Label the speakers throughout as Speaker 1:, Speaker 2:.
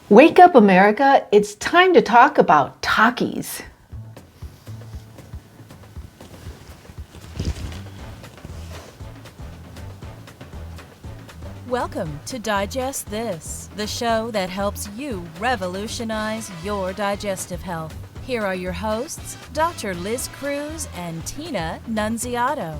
Speaker 1: Wake up, America. It's time to talk about Takis.
Speaker 2: Welcome to Digest This, the show that helps you revolutionize your digestive health. Here are your hosts, Dr. Liz Cruz and Tina Nunziato.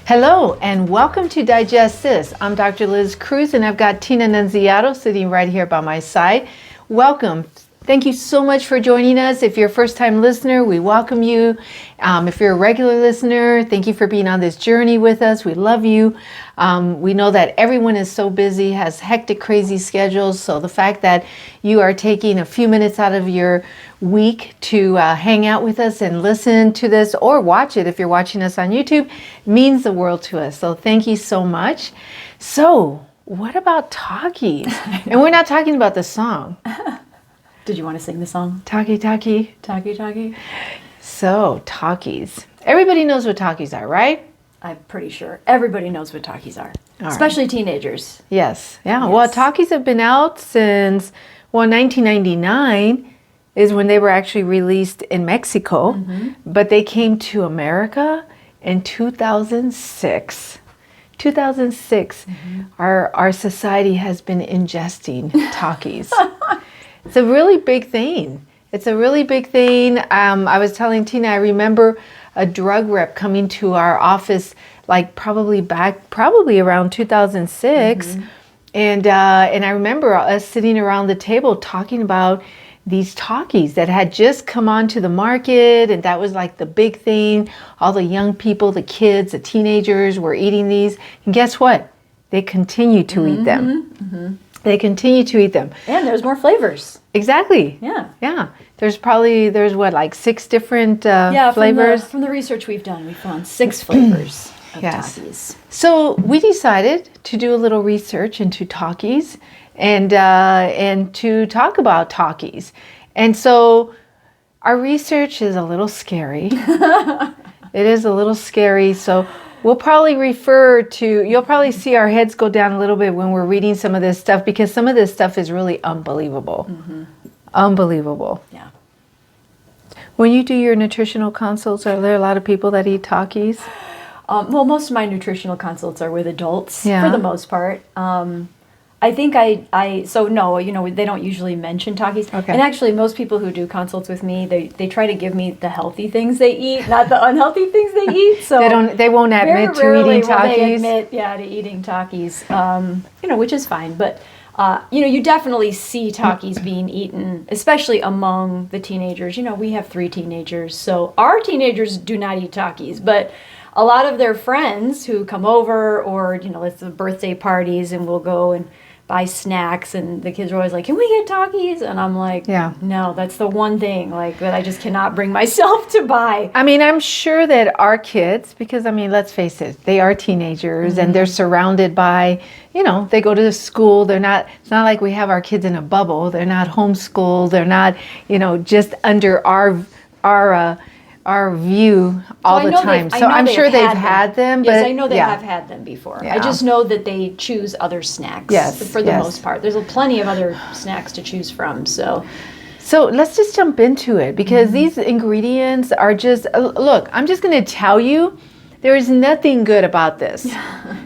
Speaker 1: Hello and welcome to Digest This. I'm Dr. Liz Cruz and I've got Tina Nunziato sitting right here by my side. Welcome. Thank you so much for joining us. If you're a first-time listener, we welcome you. If you're a regular listener, thank you for being on this journey with us. We love you. We know that everyone is so busy, has hectic, crazy schedules. So the fact that you are taking a few minutes out of your week to hang out with us and listen to this or watch it if you're watching us on YouTube means the world to us. So thank you so much. So what about Takis? And we're not talking about the song.
Speaker 3: Did you want to sing the song?
Speaker 1: Taki, taki.
Speaker 3: Taki, taki.
Speaker 1: So, Takis. Everybody knows what Takis are, right?
Speaker 3: I'm pretty sure everybody knows what Takis are, especially teenagers.
Speaker 1: Yes. Yeah.
Speaker 3: Yes.
Speaker 1: Well, Takis have been out since, 1999 is when they were actually released in Mexico, but they came to America in 2006. 2006, our society has been ingesting Takis. It's a really big thing. It's a really big thing. I was telling Tina, I remember a drug rep coming to our office, like probably around 2006. And I remember us sitting around the table talking about these Takis that had just come onto the market. And that was like the big thing. All the young people, the kids, the teenagers were eating these. And guess what? They continue to eat them. They continue to eat them.
Speaker 3: And there's more flavors.
Speaker 1: Exactly.
Speaker 3: Yeah.
Speaker 1: Yeah. There's what, like 6 different flavors?
Speaker 3: From the research we've done, we found 6 flavors of
Speaker 1: Yes.
Speaker 3: Takis.
Speaker 1: So we decided to do a little research into Takis and to talk about Takis. And so our research is a little scary. It is a little scary. So we'll probably you'll probably see our heads go down a little bit when we're reading some of this stuff because some of this stuff is really unbelievable. Unbelievable.
Speaker 3: Yeah.
Speaker 1: When you do your nutritional consults, are there a lot of people that eat Takis?
Speaker 3: Well, most of my nutritional consults are with adults
Speaker 1: Yeah.
Speaker 3: for the most part. I think no, they don't usually mention Takis.
Speaker 1: Okay.
Speaker 3: And actually, most people who do consults with me, they try to give me the healthy things they eat, not the unhealthy things they eat. So
Speaker 1: They won't admit to eating
Speaker 3: will they
Speaker 1: Takis.
Speaker 3: admit, to eating Takis. Which is fine. But you definitely see Takis being eaten, especially among the teenagers. We have 3 teenagers, so our teenagers do not eat Takis, but a lot of their friends who come over, or it's the birthday parties, and we'll go and buy snacks, and the kids are always like, "Can we get Takis?" And I'm like,
Speaker 1: Yeah.
Speaker 3: "No, that's the one thing that I just cannot bring myself to buy."
Speaker 1: I mean, I'm sure that our kids, because let's face it, they are teenagers and they're surrounded by, they go to school. It's not like we have our kids in a bubble. They're not homeschooled. They're not, just under our view all the time. So I'm sure they've had them. But
Speaker 3: yes, I know they have had them before.
Speaker 1: Yeah.
Speaker 3: I just know that they choose other snacks for the most part. There's plenty of other snacks to choose from. So
Speaker 1: let's just jump into it because these ingredients are just, look, I'm just going to tell you, there is nothing good about this.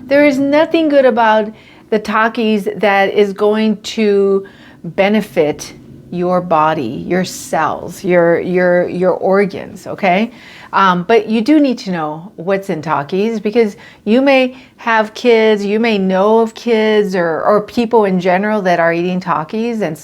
Speaker 1: There is nothing good about the Takis that is going to benefit your body, your cells, your organs, okay? But you do need to know what's in Takis because you may have kids, you may know of kids or people in general that are eating Takis, and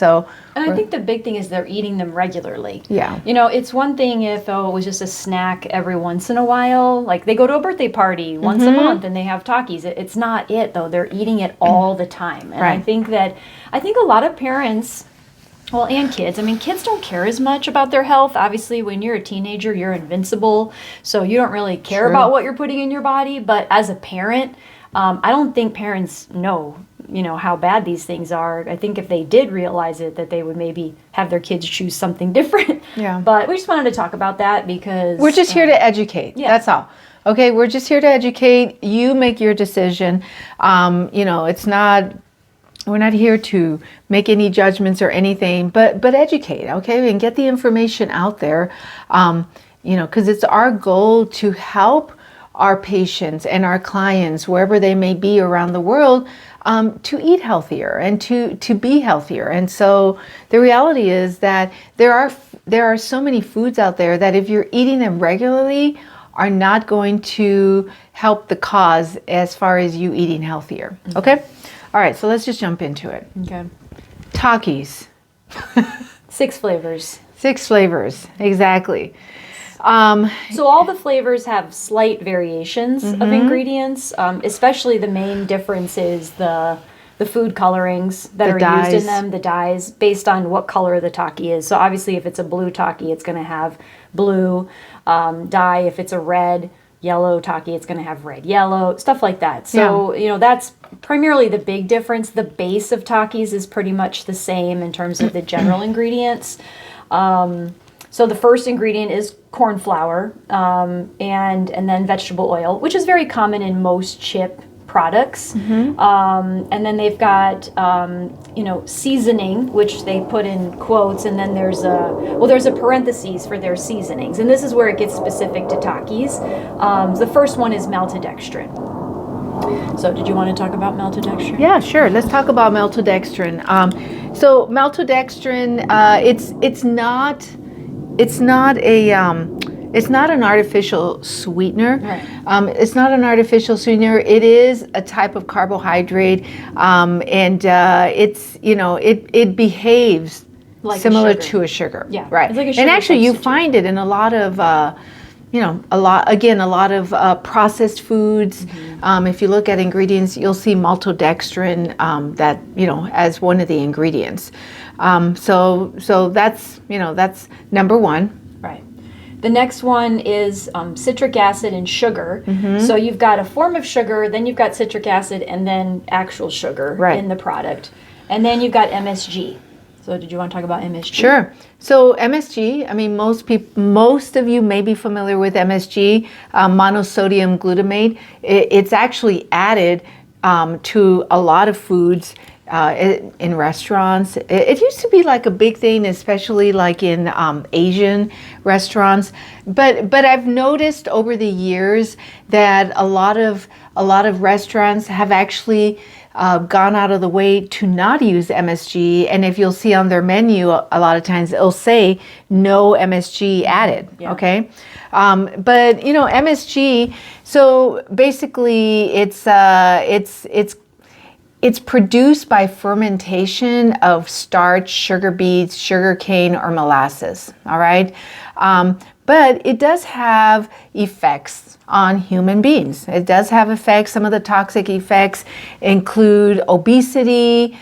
Speaker 3: I think the big thing is they're eating them regularly.
Speaker 1: Yeah.
Speaker 3: It's one thing if it was just a snack every once in a while, like they go to a birthday party once a month and they have Takis. It's not it though. They're eating it all the time. And
Speaker 1: Right.
Speaker 3: I think a lot of parents, well, and kids. Kids don't care as much about their health. Obviously, when you're a teenager, you're invincible. So you don't really care
Speaker 1: True.
Speaker 3: about what you're putting in your body. But as a parent, I don't think parents know, how bad these things are. I think if they did realize it, that they would maybe have their kids choose something different.
Speaker 1: Yeah.
Speaker 3: But we just wanted to talk about that because
Speaker 1: we're just here to educate.
Speaker 3: Yeah.
Speaker 1: That's all. Okay, we're just here to educate. You make your decision. It's not we're not here to make any judgments or anything, but educate, okay, and get the information out there, because it's our goal to help our patients and our clients, wherever they may be around the world, to eat healthier and to be healthier. And so the reality is that there are so many foods out there that if you're eating them regularly are not going to help the cause as far as you eating healthier. Okay? All right, so let's just jump into it.
Speaker 3: Okay.
Speaker 1: Takis.
Speaker 3: 6 flavors.
Speaker 1: 6 flavors, exactly.
Speaker 3: So all the flavors have slight variations of ingredients, especially the main difference is the food colorings that are
Speaker 1: dyes.
Speaker 3: used in them, the dyes, based on what color the Taki is. So obviously if it's a blue Taki, it's going to have blue dye. If it's a red, yellow Taki, it's going to have red, yellow, stuff like that. So, that's primarily the big difference. The base of Takis is pretty much the same in terms of the general ingredients. So the first ingredient is corn flour, and then vegetable oil, which is very common in most chip products. And then they've got, seasoning, which they put in quotes, and then there's a parentheses for their seasonings. And this is where it gets specific to Takis. The first one is maltodextrin. So did you want to talk about maltodextrin?
Speaker 1: Yeah, sure. Let's talk about maltodextrin. So maltodextrin, it's not an artificial sweetener.
Speaker 3: Right.
Speaker 1: It's not an artificial sweetener. It is a type of carbohydrate, and it behaves
Speaker 3: like
Speaker 1: similar
Speaker 3: a sugar.
Speaker 1: To a sugar.
Speaker 3: Yeah,
Speaker 1: right.
Speaker 3: it's like a
Speaker 1: And
Speaker 3: sugar
Speaker 1: actually, you
Speaker 3: substitute.
Speaker 1: find it in a lot of. A lot of processed foods. If you look at ingredients, you'll see maltodextrin as one of the ingredients. So that's number one.
Speaker 3: Right. The next one is citric acid and sugar. So you've got a form of sugar, then you've got citric acid, and then actual sugar in the product. And then you've got MSG. So did you want to talk about MSG?
Speaker 1: Sure. So MSG, I mean, most of you may be familiar with MSG, monosodium glutamate. It's actually added to a lot of foods in restaurants. It used to be like a big thing, especially like in Asian restaurants. But I've noticed over the years that a lot of restaurants have actually gone out of the way to not use MSG, and if you'll see on their menu, a lot of times it'll say no MSG added.
Speaker 3: Yeah.
Speaker 1: Okay, but MSG. So basically, it's produced by fermentation of starch, sugar beets, sugar cane, or molasses. All right, but it does have effects on human beings. It does have effects. Some of the toxic effects include obesity,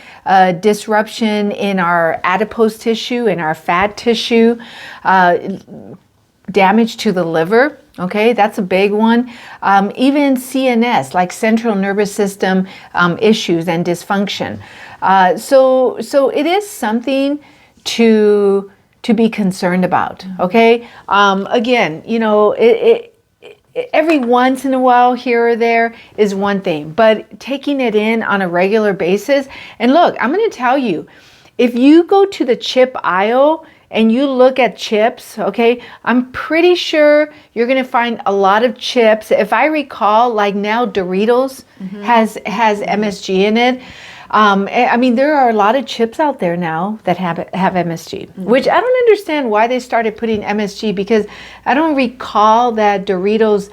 Speaker 1: disruption in our adipose tissue, in our fat tissue, damage to the liver. Okay, that's a big one. Even CNS, like central nervous system issues and dysfunction. So it is something to be concerned about. Okay, again, every once in a while here or there is one thing, but taking it in on a regular basis. And look, I'm going to tell you, if you go to the chip aisle and you look at chips, okay, I'm pretty sure you're going to find a lot of chips. If I recall, like now Doritos has MSG in it. I mean, there are a lot of chips out there now that have MSG, which I don't understand why they started putting MSG, because I don't recall that Doritos,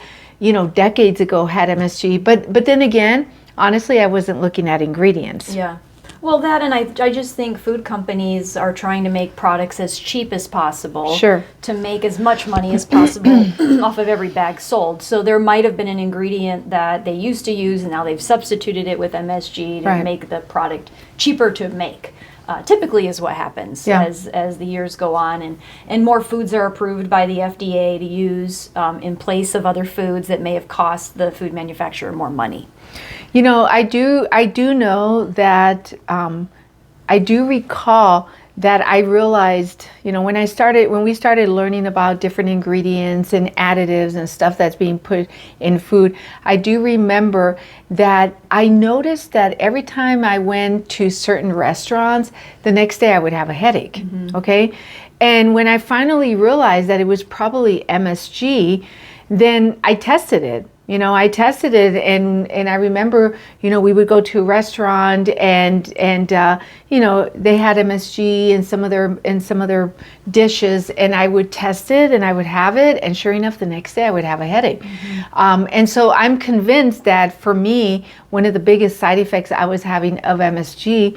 Speaker 1: decades ago had MSG. But then again, honestly, I wasn't looking at ingredients.
Speaker 3: Yeah. Well, that, and I just think food companies are trying to make products as cheap as possible.
Speaker 1: Sure.
Speaker 3: To make as much money as possible off of every bag sold. So there might have been an ingredient that they used to use, and now they've substituted it with MSG to make the product cheaper to make. Typically is what happens as the years go on, and more foods are approved by the FDA to use in place of other foods that may have cost the food manufacturer more money. I
Speaker 1: do know that I do recall that I realized, when we started learning about different ingredients and additives and stuff that's being put in food, I do remember that I noticed that every time I went to certain restaurants, the next day I would have a headache. Okay. And when I finally realized that it was probably MSG, then I tested it. I tested it, and I remember, we would go to a restaurant and they had MSG in some of their dishes, and I would test it and I would have it, and sure enough, the next day I would have a headache. And so I'm convinced that for me, one of the biggest side effects I was having of MSG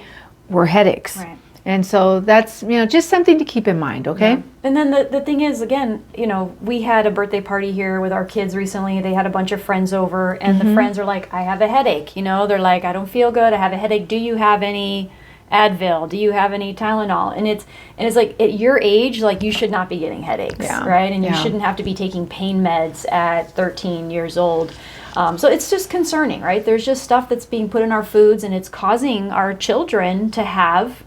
Speaker 1: were headaches.
Speaker 3: Right.
Speaker 1: And so that's, just something to keep in mind, okay?
Speaker 3: Yeah. And then the thing is, again, we had a birthday party here with our kids recently. They had a bunch of friends over, and the friends are like, I have a headache. They're like, I don't feel good. I have a headache. Do you have any Advil? Do you have any Tylenol? And it's like, at your age, like, you should not be getting headaches, right? And you shouldn't have to be taking pain meds at 13 years old. So it's just concerning, right? There's just stuff that's being put in our foods, and it's causing our children to have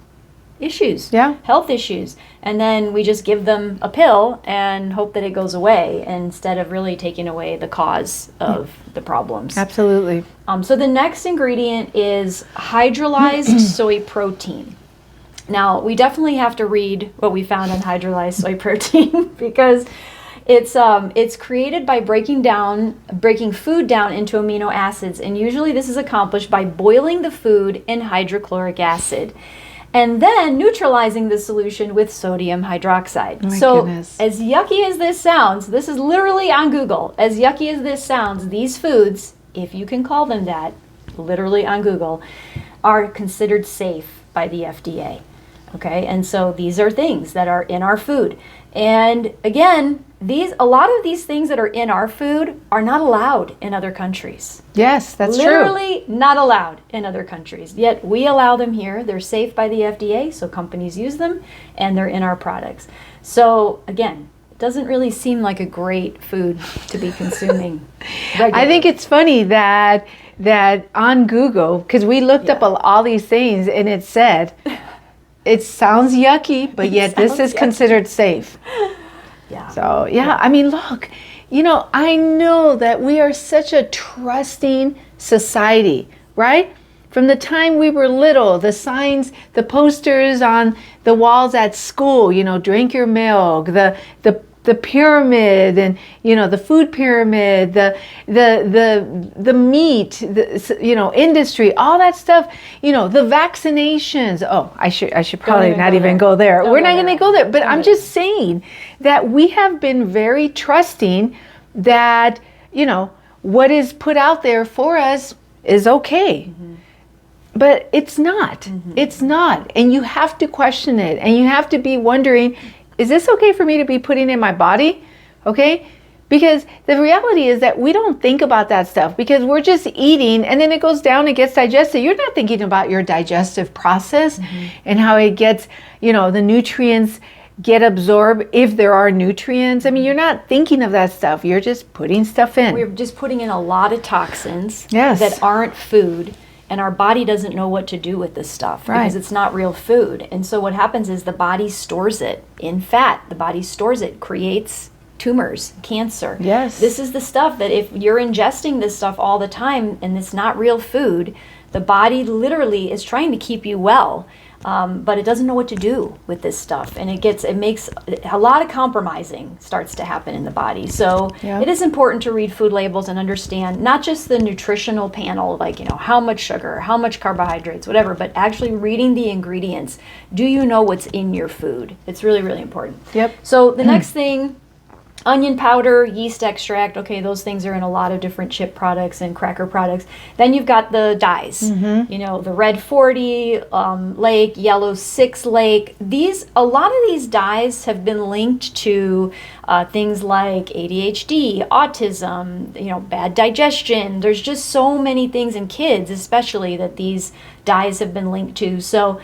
Speaker 3: issues, health issues, and then we just give them a pill and hope that it goes away instead of really taking away the cause of the problems.
Speaker 1: Absolutely.
Speaker 3: So the next ingredient is hydrolyzed soy protein. Now, we definitely have to read what we found on hydrolyzed soy protein because it's created by breaking food down into amino acids, and usually this is accomplished by boiling the food in hydrochloric acid and then neutralizing the solution with sodium hydroxide.
Speaker 1: Goodness.
Speaker 3: As yucky as this sounds, this is literally on Google. As yucky as this sounds, these foods, if you can call them that, literally on Google, are considered safe by the FDA. Okay, and so these are things that are in our food. And again, a lot of these things that are in our food are not allowed in other countries.
Speaker 1: Yes, that's true.
Speaker 3: Literally not allowed in other countries. Yet we allow them here. They're safe by the FDA, so companies use them, and they're in our products. So again, it doesn't really seem like a great food to be consuming regularly.
Speaker 1: I think it's funny that on Google, because we looked up all these things, and it said, it sounds yucky, but yet this is considered safe.
Speaker 3: Yeah.
Speaker 1: So, I mean, look, I know that we are such a trusting society, right? From the time we were little, the signs, the posters on the walls at school, drink your milk, the pyramid, and the food pyramid, the meat, industry, all that stuff, the vaccinations. Oh, I should probably not even go there. We're not going to go there, but I'm just saying that we have been very trusting that what is put out there for us is okay. But it's not. It's not. And you have to question it, and you have to be wondering, is this okay for me to be putting in my body? Okay? Because the reality is that we don't think about that stuff because we're just eating, and then it goes down and gets digested. You're not thinking about your digestive process and how it gets, the nutrients get absorbed if there are nutrients. I mean, you're not thinking of that stuff. You're just putting stuff in.
Speaker 3: We're just putting in a lot of toxins
Speaker 1: Yes.
Speaker 3: that aren't food. And our body doesn't know what to do with this stuff because it's not real food. And so what happens is the body stores it in fat. The body stores it, creates tumors, cancer.
Speaker 1: Yes.
Speaker 3: This is the stuff that if you're ingesting this stuff all the time and it's not real food, the body literally is trying to keep you well. But it doesn't know what to do with this stuff, and it makes a lot of compromising starts to happen in the body. So it is important to read food labels and understand not just the nutritional panel, like how much sugar, how much carbohydrates, whatever, but actually reading the ingredients. Do you know what's in your food? It's really, really important.
Speaker 1: Yep.
Speaker 3: So the next thing. Onion powder, yeast extract, okay, those things are in a lot of different chip products and cracker products. Then you've got the dyes, the red 40, Lake, yellow 6 Lake. A lot of these dyes have been linked to things like ADHD, autism, bad digestion. There's just so many things in kids, especially, that these dyes have been linked to. So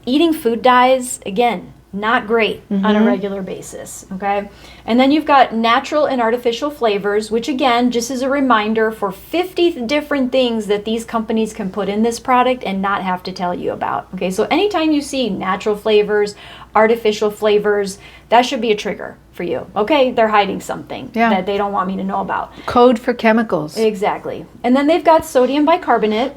Speaker 3: eating food dyes, again, not great on a regular basis, okay? And then you've got natural and artificial flavors, which again, just as a reminder for 50 different things that these companies can put in this product and not have to tell you about, okay? So anytime you see natural flavors, artificial flavors, that should be a trigger for you, okay? They're hiding something that they don't want me to know about.
Speaker 1: Code for chemicals.
Speaker 3: Exactly. And then they've got sodium bicarbonate,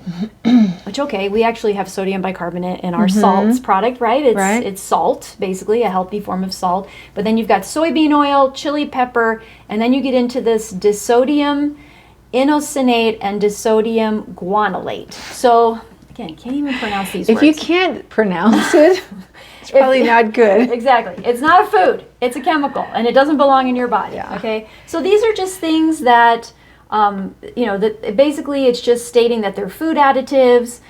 Speaker 3: which, okay, we actually have sodium bicarbonate in our salts product, right? It's salt, basically, a healthy form of salt. But then you've got soybean oil, chili pepper, and then you get into this disodium inosinate and disodium guanylate. So, again, can't even pronounce these words.
Speaker 1: If you can't pronounce it, it's probably not good.
Speaker 3: Exactly. It's not a food. It's a chemical, and it doesn't belong in your body.
Speaker 1: Yeah.
Speaker 3: Okay. So these are just things that, that basically it's just stating that they're food additives.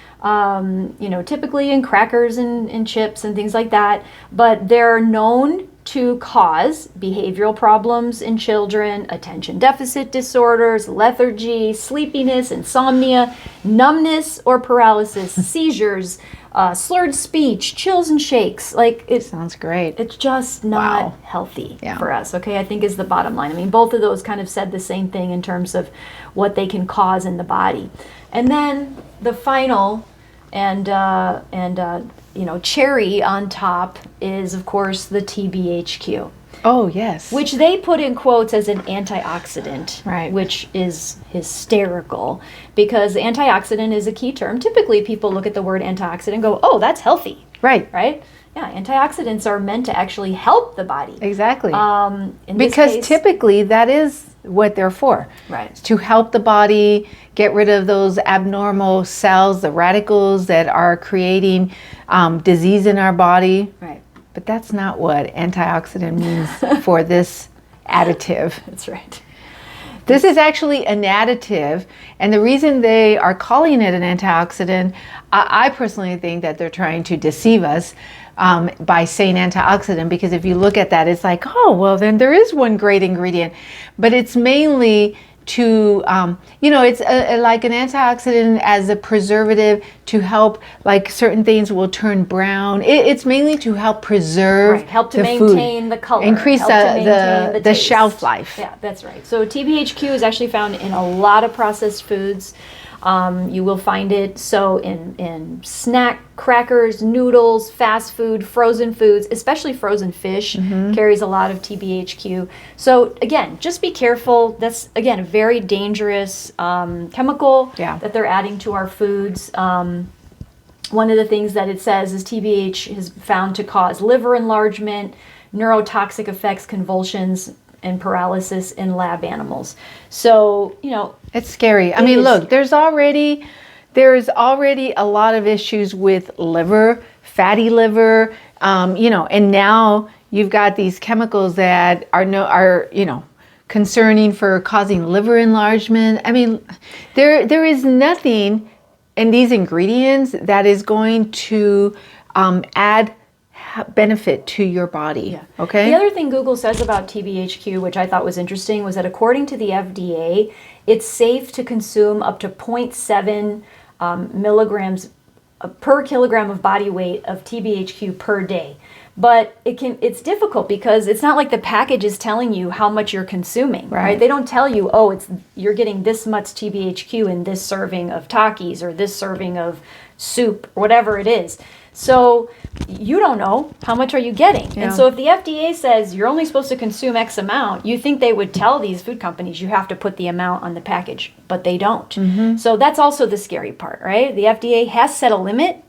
Speaker 3: Typically in crackers and chips and things like that, but they're known to cause behavioral problems in children, attention deficit disorders, lethargy, sleepiness, insomnia, numbness or paralysis, seizures, slurred speech, chills and shakes. Like, it
Speaker 1: sounds great.
Speaker 3: It's just not healthy for us, okay? I think is the bottom line. I mean, both of those kind of said the same thing in terms of what they can cause in the body. And then the final cherry on top is, of course, the TBHQ.
Speaker 1: Oh, yes.
Speaker 3: Which they put in quotes as an antioxidant,
Speaker 1: right?
Speaker 3: Which is hysterical because antioxidant is a key term. Typically, people look at the word antioxidant and go, oh, that's healthy.
Speaker 1: Right.
Speaker 3: Right? Yeah, antioxidants are meant to actually help the body.
Speaker 1: Exactly.
Speaker 3: Because
Speaker 1: typically that is what they're for.
Speaker 3: Right.
Speaker 1: It's to help the body get rid of those abnormal cells, the radicals that are creating disease in our body.
Speaker 3: Right.
Speaker 1: But that's not what antioxidant means for this additive.
Speaker 3: That's right.
Speaker 1: This is actually an additive, and the reason they are calling it an antioxidant, I personally think that they're trying to deceive us by saying antioxidant, because if you look at that, it's like, oh, well, then there is one great ingredient, but it's mainly to, it's like an antioxidant as a preservative to help, like certain things will turn brown. It's mainly to help preserve,
Speaker 3: help to
Speaker 1: the
Speaker 3: maintain
Speaker 1: food,
Speaker 3: the color,
Speaker 1: increase the
Speaker 3: taste.
Speaker 1: shelf life.
Speaker 3: Yeah, that's right. So TBHQ is actually found in a lot of processed foods. You will find it in snack crackers, noodles, fast food, frozen foods, especially frozen fish carries a lot of TBHQ. So again, just be careful. That's again a very dangerous chemical that they're adding to our foods. One of the things that it says is TBH is found to cause liver enlargement, neurotoxic effects, convulsions, and paralysis in lab animals. So,
Speaker 1: it's scary. I mean, look, there's already a lot of issues with liver, fatty liver, and now you've got these chemicals that are concerning for causing liver enlargement. I mean, there is nothing in these ingredients that is going to add benefit to your body.
Speaker 3: Yeah.
Speaker 1: Okay.
Speaker 3: The other thing Google says about TBHQ, which I thought was interesting, was that according to the FDA, it's safe to consume up to 0.7 milligrams per kilogram of body weight of TBHQ per day. But it's difficult because it's not like the package is telling you how much you're consuming, right? They don't tell you, you're getting this much TBHQ in this serving of Takis or this serving of soup, or whatever it is. So you don't know how much are you getting. Yeah. And so if the FDA says you're only supposed to consume X amount, you think they would tell these food companies you have to put the amount on the package, but they don't. So that's also the scary part, right? The FDA has set a limit.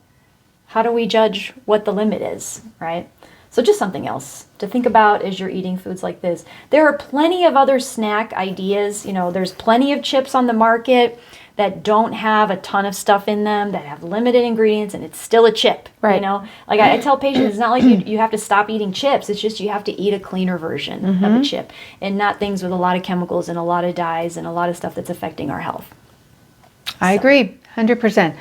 Speaker 3: How do we judge what the limit is, right? So just something else to think about as you're eating foods like this. There are plenty of other snack ideas. There's plenty of chips on the market that don't have a ton of stuff in them, that have limited ingredients, and it's still a chip.
Speaker 1: Right.
Speaker 3: Like I tell patients, it's not like you have to stop eating chips. It's just you have to eat a cleaner version of a chip, and not things with a lot of chemicals and a lot of dyes and a lot of stuff that's affecting our health.
Speaker 1: I agree, 100%.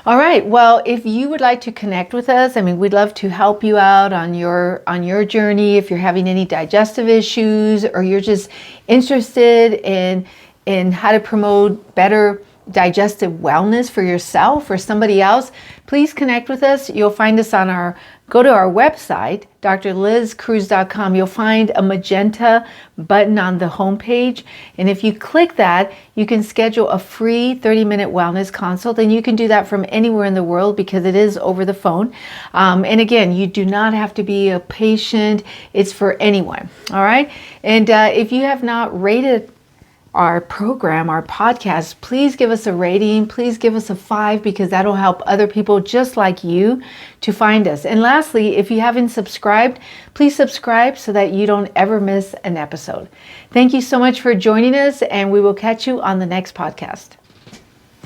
Speaker 1: All right. Well, if you would like to connect with us, we'd love to help you out on your journey. If you're having any digestive issues, or you're just interested in how to promote better digestive wellness for yourself or somebody else, please connect with us. You'll find us on go to our website, drlizcruz.com. You'll find a magenta button on the homepage. And if you click that, you can schedule a free 30-minute wellness consult. And you can do that from anywhere in the world because it is over the phone. And again, you do not have to be a patient. It's for anyone. All right. And if you have not rated our program, our podcast, please give us a rating. Please give us a 5 because that'll help other people just like you to find us. And lastly, if you haven't subscribed, please subscribe so that you don't ever miss an episode. Thank you so much for joining us, and we will catch you on the next podcast.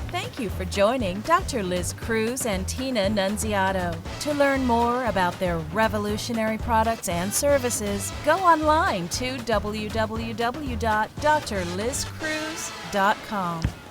Speaker 2: Thank you for joining Dr. Liz Cruz and Tina Nunziato. To learn more about their revolutionary products and services, go online to www.drlizcruz.com.